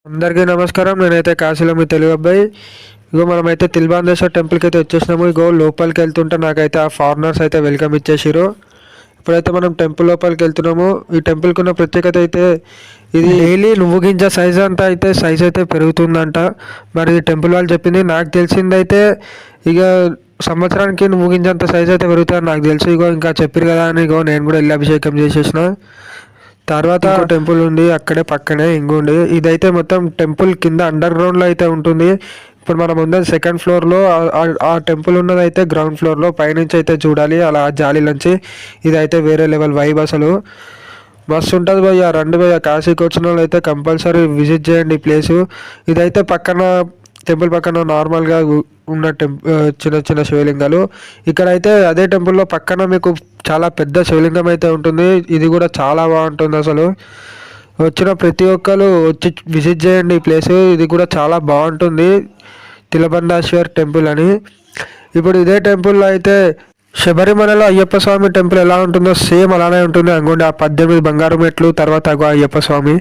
అందరికీ నమస్కారం. నేనైతే కాశీలో మీ తెలుగు అబ్బాయి. ఇగో మనమైతే తిల్బాందేశ్వర్ టెంపుల్కి అయితే వచ్చేసినాము. ఇగో లోపలికి వెళ్తుంటే నాకైతే ఆ ఫారినర్స్ అయితే వెల్కమ్ ఇచ్చేసారు. ఇప్పుడైతే మనం టెంపుల్ లోపలికి వెళ్తున్నాము. ఈ టెంపుల్కి ఉన్న ప్రత్యేకత అయితే ఇది డైలీ నువ్వు గింజ సైజ్ అంతా అయితే సైజ్ అయితే పెరుగుతుందంట. మరి టెంపుల్ వాళ్ళు చెప్పింది. నాకు తెలిసిందైతే ఇక సంవత్సరానికి నువ్వు గింజ అంత సైజ్ అయితే పెరుగుతుందని నాకు తెలుసు. ఇగో ఇంకా చెప్పారు కదా అని ఇగో నేను కూడా వెళ్ళి అభిషేకం చేసేసిన. తర్వాత టెంపుల్ ఉంది అక్కడే పక్కనే ఇంగుండి. ఇదైతే మొత్తం టెంపుల్ కింద అండర్ గ్రౌండ్లో అయితే ఉంటుంది. ఇప్పుడు మనం ఉన్నది సెకండ్ ఫ్లోర్లో, ఆ టెంపుల్ ఉన్నది అయితే గ్రౌండ్ ఫ్లోర్లో. పైనుంచి అయితే చూడాలి అలా జాలి నుంచి. ఇదైతే వేరే లెవెల్ వైబ్, అసలు మస్తు ఉంటుంది భయ్య. రండి భయ్య, కాశీకి వచ్చిన వాళ్ళు అయితే కంపల్సరీ విజిట్ చేయండి ఈ ప్లేసు. ఇదైతే పక్కన టెంపుల్ పక్కన నార్మల్గా ఉన్న చిన్న చిన్న శివలింగాలు. ఇక్కడైతే అదే టెంపుల్లో పక్కన మీకు చాలా పెద్ద శివలింగం అయితే ఉంటుంది. ఇది కూడా చాలా బాగుంటుంది. అసలు వచ్చిన ప్రతి ఒక్కరు వచ్చి విజిట్ చేయండి ఈ ప్లేసు. ఇది కూడా చాలా బాగుంటుంది, తిలబందేశ్వర్ టెంపుల్ అని. ఇప్పుడు ఇదే టెంపుల్లో అయితే శబరిమలలో అయ్యప్ప స్వామి టెంపుల్ ఎలా ఉంటుందో సేమ్ అలానే ఉంటుంది. అనుకోండి ఆ 18 బంగారు మెట్లు, తర్వాత అయ్యప్ప స్వామి.